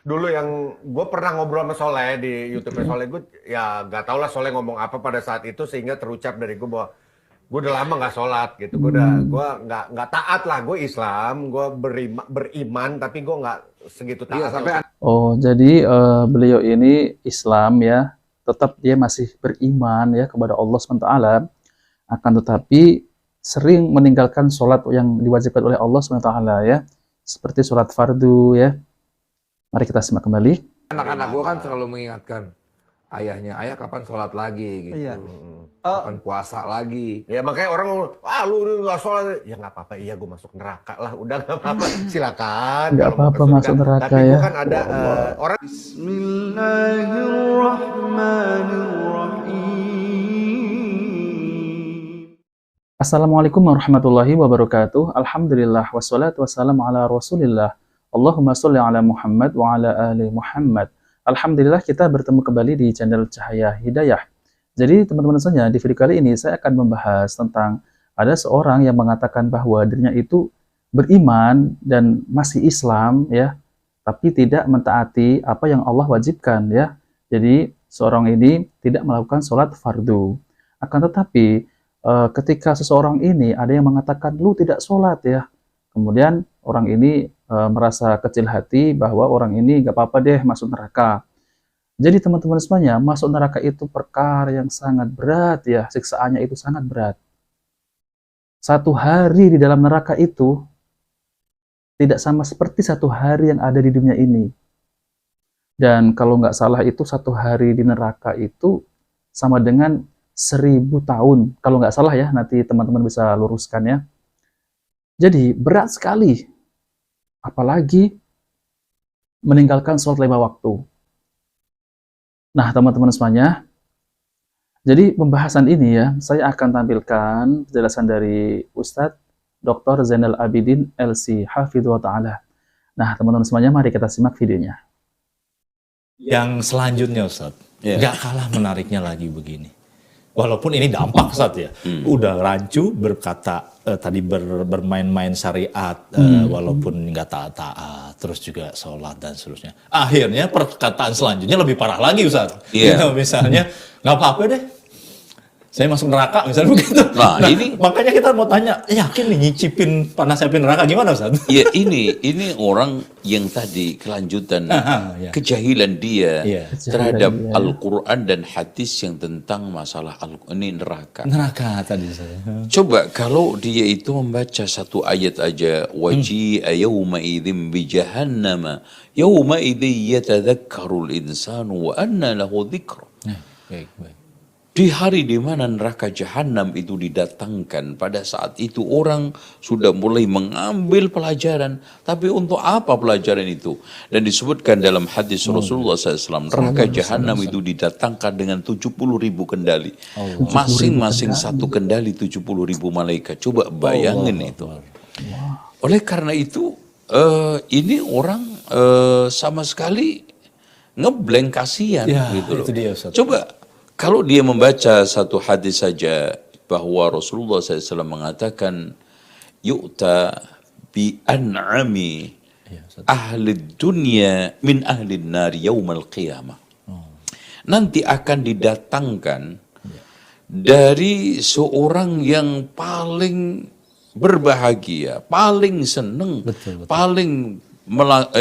dulu yang gue pernah ngobrol sama Soleh di YouTube Soleh, gue ya gak tau lah Soleh ngomong apa pada saat itu sehingga terucap dari gue bahwa gue udah lama nggak sholat gitu, gue nggak taat lah, gue Islam, gue beriman tapi gue nggak segitu Iya, taat. sampai Oh, jadi beliau ini Islam ya, tetap dia masih beriman ya kepada Allah SWT, akan tetapi sering meninggalkan sholat yang diwajibkan oleh Allah SWT ya, seperti sholat fardu ya. Mari kita simak kembali. anak-anak gue kan selalu mengingatkan ayahnya, ayah kapan sholat lagi gitu. Iya. Kapan puasa lagi. Ya makanya orang ngomong, lu nggak sholat, ya nggak apa-apa, iya gue masuk neraka lah, udah nggak apa-apa, silakan. Nggak kalau mau apa-apa surga. masuk neraka Tapi ya. kan ada orang Assalamualaikum warahmatullahi wabarakatuh. Alhamdulillah wassalatu wassalamu ala Rasulillah. Allahumma sholli ala Muhammad wa ala ali Muhammad. Alhamdulillah kita bertemu kembali di channel Cahaya Hidayah. Jadi teman-teman semuanya, di video kali ini saya akan membahas tentang ada seorang yang mengatakan bahwa dirinya itu beriman dan masih Islam ya, tapi tidak mentaati apa yang Allah wajibkan ya. Jadi seorang ini tidak melakukan sholat fardu. Akan tetapi ketika seseorang ini ada yang mengatakan lu tidak sholat ya, kemudian orang ini merasa kecil hati bahwa orang ini gak apa-apa deh masuk neraka. Jadi teman-teman semuanya, masuk neraka itu perkara yang sangat berat ya, siksaannya itu sangat berat. Satu hari di dalam neraka itu tidak sama seperti satu hari yang ada di dunia ini. Dan kalau nggak salah itu satu hari di neraka itu sama dengan 1000 tahun. Kalau nggak salah ya, nanti teman-teman bisa luruskan ya. Jadi berat sekali. Apalagi meninggalkan sholat 5 waktu. Nah teman-teman semuanya, jadi pembahasan ini ya, saya akan tampilkan penjelasan dari Ustadz Dr. Zainal Abidin LC Hafidhullah Ta'ala. Nah teman-teman semuanya, mari kita simak videonya. Yang selanjutnya Ustadz, nggak kalah menariknya lagi begini. Walaupun ini dampak Ustadz ya, udah rancu berkata tadi bermain-main syariat, walaupun nggak taat-taat, terus juga sholat dan seterusnya. Akhirnya perkataan selanjutnya lebih parah lagi Ustadz. Iya. Gitu, misalnya nggak apa-apa deh, saya masuk neraka misalnya begitu. Nah, ini makanya kita mau tanya, yakin nih nyicipin panas api neraka gimana Ustadz? ya ini orang yang tadi kelanjutan Ya. kejahilan dia Iya. terhadap Kejahilan dia. Al-Quran dan hadis yang tentang masalah ini neraka. Neraka tadi saya. Coba kalau dia itu membaca satu ayat aja, waji'a yawma idzin bi jahannama yawma idzi yatadzakkarul insanu wa anna lahu dzikra. Baik, baik. Di hari di mana neraka jahanam itu didatangkan, pada saat itu orang sudah mulai mengambil pelajaran. Tapi untuk apa pelajaran itu? Dan disebutkan dalam hadis Rasulullah SAW, neraka jahanam itu didatangkan dengan 70.000 kendali. Masing-masing satu kendali 70.000 malaikat. Coba bayangin itu. Oleh karena itu, ini orang sama sekali ngeblank kasihan. Ya, gitu loh. itu dia, Ustaz. Coba kalau dia membaca satu hadis saja bahwa Rasulullah SAW mengatakan yu'ta bi an'ami ahli dunya min ahli nari yaumal qiyamah. Nanti akan didatangkan dari seorang yang paling berbahagia, paling senang, paling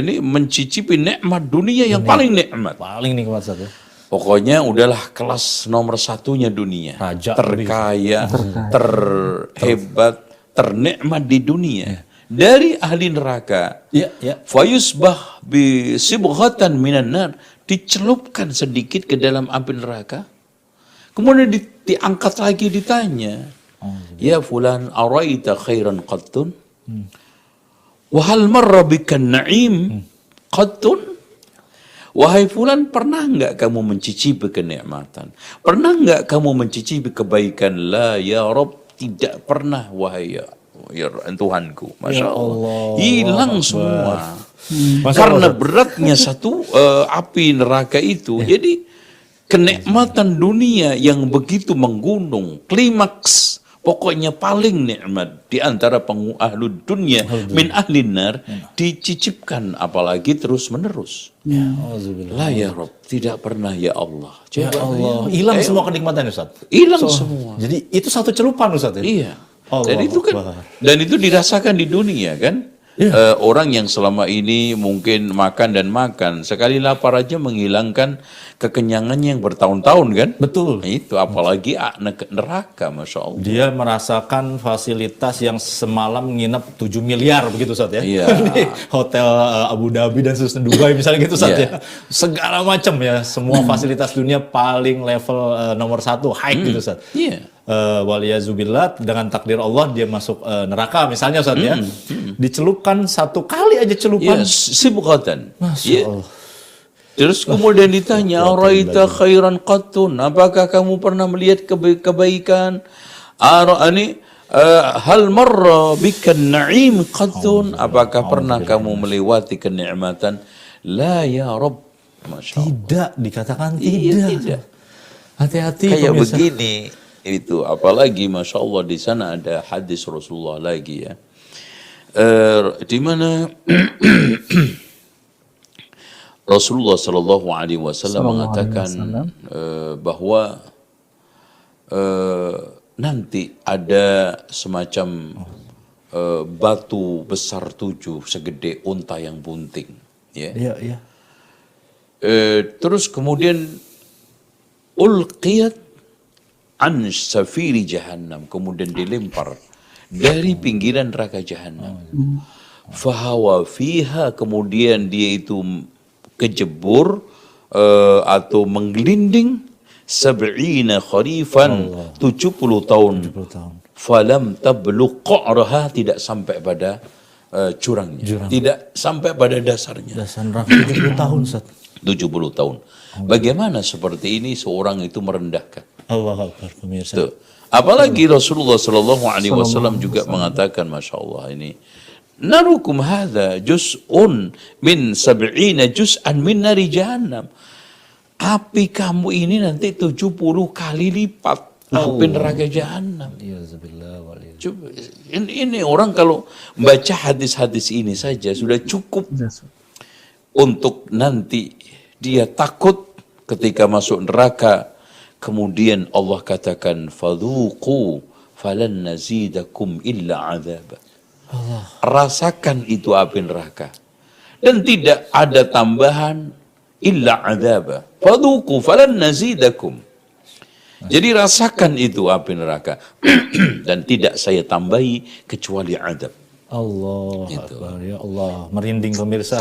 ini mencicipi nikmat dunia yang paling nikmat. Paling nikmat Ustadz ya. Pokoknya udahlah kelas nomor satunya dunia. Raja terkaya, terhebat, ternikmat di dunia. Dari ahli neraka. Iya, iya. Fayusbah bi sibghatan minan nar. Dicelupkan sedikit ke dalam api neraka. Kemudian diangkat lagi ditanya. Ya fulan araita khairan qattun? Wahal marra bikan na'im qattun? Wahai fulan, pernah enggak kamu mencicipi kenikmatan? Pernah enggak kamu mencicipi kebaikan? La ya Rabb, tidak pernah wahai ya Tuhanku. Masya Allah. Hilang semua. Karena beratnya satu api neraka itu. Jadi kenikmatan dunia yang begitu menggunung, klimaks Pokoknya paling nikmat di antara ahlud dunya min ahlin nar dicicipkan, apalagi terus menerus. La ya Rabb, tidak pernah ya Allah. Ya Coba Allah, hilang semua kenikmatan Ustaz. hilang semua. Jadi itu satu celupan Ustaz ya? Iya. Allah Dan itu kan, Akbar. dan itu dirasakan di dunia kan. Orang yang selama ini mungkin makan dan makan, sekali lapar aja menghilangkan kekenyangannya yang bertahun-tahun kan. Betul. Nah, itu apalagi neraka, masya Allah. Dia merasakan fasilitas yang semalam nginep 7 miliar begitu Ustaz ya. Iya. Di hotel Abu Dhabi dan Sultan Dubai misalnya gitu Ustaz Iya. ya. Segala macam ya, semua fasilitas dunia paling level nomor 1 high gitu Ustaz. Iya. Waliyazubillah, dengan takdir Allah dia masuk neraka misalnya Ustaz ya. Dicelupkan satu kali aja celupan. Ya, sibghatan. Masya Ya. Allah. Terus kemudian ditanya, "Araita khairan qattun?" Apakah kamu pernah melihat kebaikan? Hal marra bika na'im qattun? Apakah pernah kamu melewati kenikmatan? La ya Rabb. Masya Allah. Tidak, dikatakan Iya, tidak. tidak. Hati-hati Kayak pemirsa. begini itu, apalagi masya Allah di sana ada hadis Rasulullah lagi ya, di mana Rasulullah Shallallahu Alaihi Wasallam mengatakan bahwa nanti ada semacam batu besar 7 segede unta yang bunting, ya. Iya, iya. Terus kemudian ulqiyat an safiri jahannam, kemudian dilempar dari pinggiran neraka jahannam. Fahawa fiha, kemudian dia itu kejebur atau menggelinding sab'ina kharifan, 70 tahun. 70 tahun. Falam tablugh qa'raha, tidak sampai pada curangnya, tidak sampai pada dasarnya. Dasar neraka 70 tahun Ustaz. 70 tahun. Bagaimana seperti ini seorang itu merendahkan? Allah Akbar pemirsa. Tuh. Apalagi Rasulullah Shallallahu Alaihi Wasallam juga mengatakan, masya Allah ini, narukum hadza juz'un min sab'ina juz'an min nari jahannam. Api kamu ini nanti 70 kali lipat api neraka jahannam. Coba, ini orang kalau baca hadis-hadis ini saja sudah cukup untuk nanti dia takut ketika masuk neraka. Kemudian Allah katakan, fadhuqu falan nazidakum illa azaba. Rasakan itu api neraka, dan tidak ada tambahan illa azaba. Fadhuqu falan nazidakum. Jadi rasakan itu api neraka dan tidak saya tambahi kecuali azab. Allah Gitu. Akbar, ya Allah, merinding pemirsa.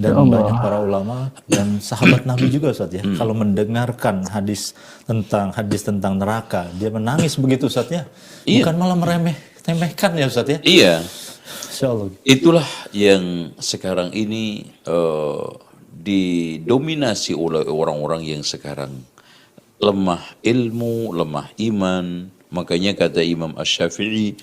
Dan banyak para ulama dan sahabat Nabi juga Ustaz ya, kalau mendengarkan hadis tentang neraka, dia menangis begitu Ustaz ya. Iya. Bukan malah temehkan ya Ustaz ya. Iya, Insyaallah. itulah yang sekarang ini didominasi oleh orang-orang yang sekarang lemah ilmu, lemah iman. Makanya kata Imam Asy-Syafi'i,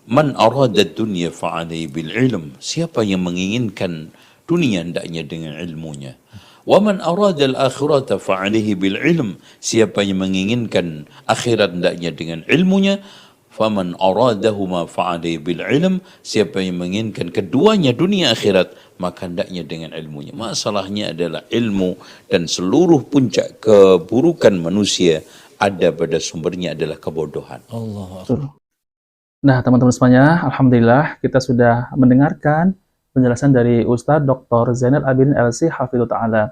man arada dunya fa'alaihi bil ilm. Siapa yang menginginkan dunia hendaknya dengan ilmunya. Wa man arada al akhirata fa'alaihi bil ilm. Siapa yang menginginkan akhirat hendaknya dengan ilmunya. Faman aradahuma fa'alaihi bil ilm. Siapa yang menginginkan keduanya dunia akhirat, maka hendaknya dengan ilmunya. Masalahnya adalah ilmu, dan seluruh puncak keburukan manusia ada pada sumbernya adalah kebodohan. Allah. Nah, teman-teman semuanya, alhamdulillah kita sudah mendengarkan penjelasan dari Ustadz Dr. Zainal Abidin LC Hafidhullah Ta'ala,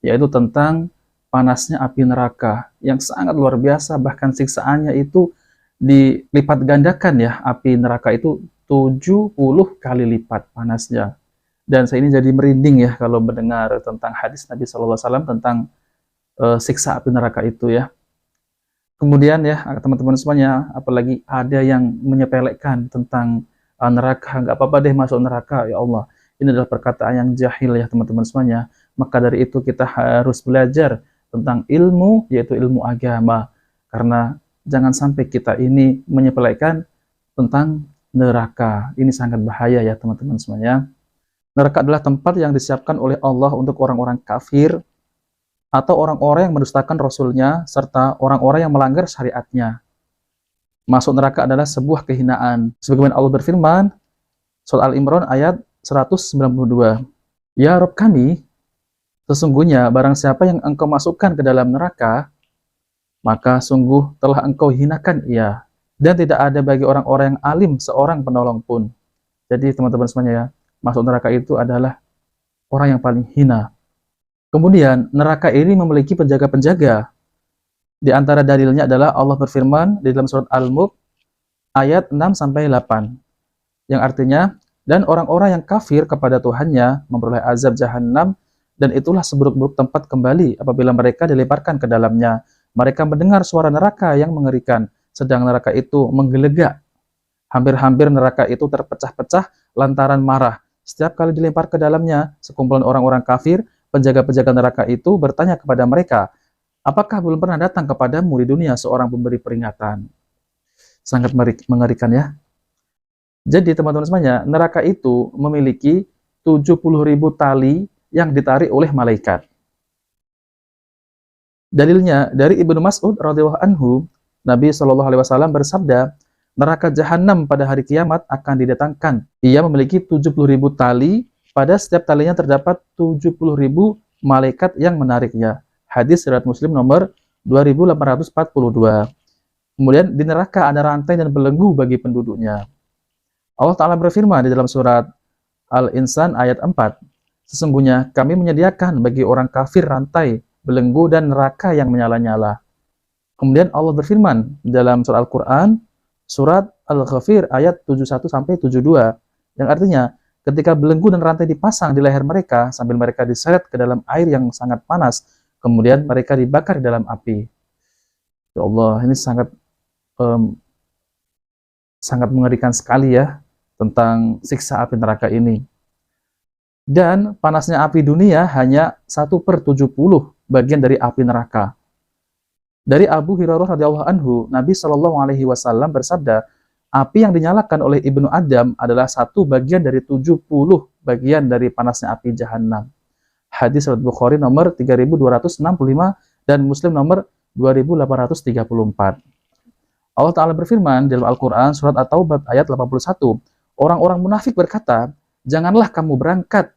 yaitu tentang panasnya api neraka yang sangat luar biasa, bahkan siksaannya itu dilipat gandakan ya, api neraka itu 70 kali lipat panasnya. Dan saya ini jadi merinding ya kalau mendengar tentang hadis Nabi SAW tentang siksa api neraka itu ya. Kemudian ya teman-teman semuanya, apalagi ada yang menyepelekan tentang neraka, nggak apa-apa deh masuk neraka, ya Allah. Ini adalah perkataan yang jahil ya teman-teman semuanya. Maka dari itu kita harus belajar tentang ilmu, yaitu ilmu agama. Karena jangan sampai kita ini menyepelekan tentang neraka. Ini sangat bahaya ya teman-teman semuanya. Neraka adalah tempat yang disiapkan oleh Allah untuk orang-orang kafir, atau orang-orang yang mendustakan Rasulnya, serta orang-orang yang melanggar syariatnya. masuk neraka adalah sebuah kehinaan. Sebagaimana Allah berfirman, Surat Al-Imran ayat 192. Ya Rabb kami, sesungguhnya barang siapa yang engkau masukkan ke dalam neraka, maka sungguh telah engkau hinakan ia. Dan tidak ada bagi orang-orang yang alim seorang penolong pun. Jadi teman-teman semuanya ya, masuk neraka itu adalah orang yang paling hina. Kemudian neraka ini memiliki penjaga-penjaga. Di antara dalilnya adalah Allah berfirman di dalam surat Al-Mulk ayat 6-8. Yang artinya, dan orang-orang yang kafir kepada Tuhannya memperoleh azab jahanam, dan itulah seburuk-buruk tempat kembali apabila mereka dilemparkan ke dalamnya. Mereka mendengar suara neraka yang mengerikan, sedang neraka itu menggelegak. Hampir-hampir neraka itu terpecah-pecah lantaran marah. Setiap kali dilempar ke dalamnya, sekumpulan orang-orang kafir, penjaga-penjaga neraka itu bertanya kepada mereka, apakah belum pernah datang kepadamu di dunia seorang pemberi peringatan? Sangat mengerikan ya. Jadi teman-teman semuanya, neraka itu memiliki 70.000 tali yang ditarik oleh malaikat. Dalilnya dari Ibnu Mas'ud radhiyallahu anhu, Nabi Shallallahu alaihi wasallam bersabda, neraka jahanam pada hari kiamat akan didatangkan. Ia memiliki 70.000 tali, pada setiap talinya terdapat 70.000 malaikat yang menariknya. Hadis riwayat Muslim nomor 2842. Kemudian di neraka ada rantai dan belenggu bagi penduduknya. Allah Ta'ala berfirman di dalam surat Al-Insan ayat 4, sesungguhnya kami menyediakan bagi orang kafir rantai, belenggu, dan neraka yang menyala-nyala. Kemudian Allah berfirman dalam surat Al-Quran, surat Al-Ghafir ayat 71-72, yang artinya, ketika belenggu dan rantai dipasang di leher mereka, sambil mereka diseret ke dalam air yang sangat panas, kemudian mereka dibakar di dalam api. Ya Allah, ini sangat mengerikan sekali ya, tentang siksa api neraka ini. Dan panasnya api dunia hanya 1/70 bagian dari api neraka. Dari Abu Hurairah radhiyallahu anhu, Nabi Shallallahu alaihi wasallam bersabda, api yang dinyalakan oleh Ibnu Adam adalah 1 bagian dari 70 bagian dari panasnya api jahanam. Hadis riwayat Bukhari nomor 3265 dan Muslim nomor 2834. Allah Ta'ala berfirman dalam Al-Quran surat At-Taubah ayat 81, orang-orang munafik berkata, janganlah kamu berangkat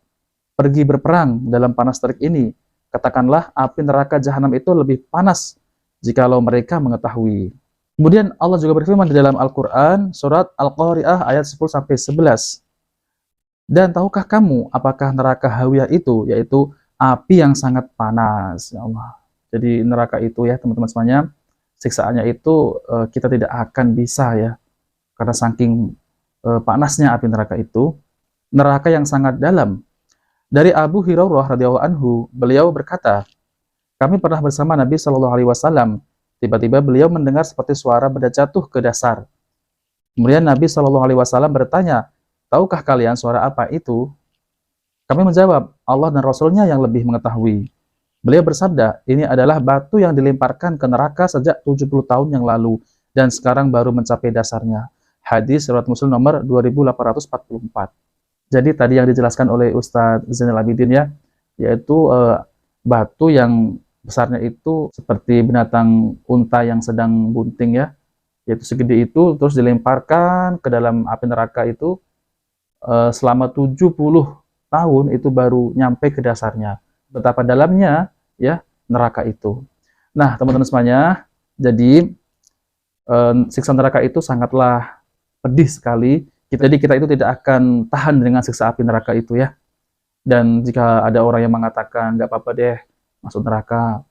pergi berperang dalam panas terik ini. Katakanlah api neraka jahanam itu lebih panas jikalau mereka mengetahui. Kemudian Allah juga berfirman di dalam Al-Quran surat Al-Qari'ah ayat 10-11. Dan tahukah kamu apakah neraka hawiyah itu, yaitu api yang sangat panas. Ya Allah. Jadi neraka itu ya teman-teman semuanya, siksaannya itu kita tidak akan bisa ya, karena saking panasnya api neraka itu, neraka yang sangat dalam. Dari Abu Hurairah radhiyallahu anhu, beliau berkata, kami pernah bersama Nabi Shallallahu alaihi wasallam. Tiba-tiba beliau mendengar seperti suara benda jatuh ke dasar. Kemudian Nabi Shallallahu alaihi wasallam bertanya, tahukah kalian suara apa itu? Kami menjawab, Allah dan Rasulnya yang lebih mengetahui. Beliau bersabda, ini adalah batu yang dilemparkan ke neraka sejak 70 tahun yang lalu dan sekarang baru mencapai dasarnya. Hadis riwayat Muslim nomor 2844. Jadi tadi yang dijelaskan oleh Ustadz Zainal Abidin ya, yaitu batu yang besarnya itu seperti binatang unta yang sedang bunting ya, yaitu segede itu, terus dilemparkan ke dalam api neraka itu selama 70 tahun itu baru nyampe ke dasarnya. Betapa dalamnya ya neraka itu. Nah teman-teman semuanya, jadi siksa neraka itu sangatlah pedih sekali. Jadi kita itu tidak akan tahan dengan siksa api neraka itu ya. Dan jika ada orang yang mengatakan nggak apa-apa deh masuk neraka,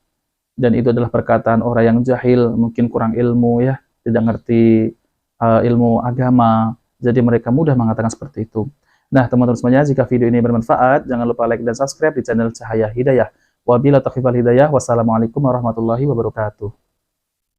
dan itu adalah perkataan orang yang jahil, mungkin kurang ilmu ya, tidak ngerti ilmu agama, jadi mereka mudah mengatakan seperti itu. Nah teman-teman semuanya, jika video ini bermanfaat, jangan lupa like dan subscribe di channel Cahaya Hidayah. Wabillahi taufiq wal hidayah. Wassalamualaikum warahmatullahi wabarakatuh.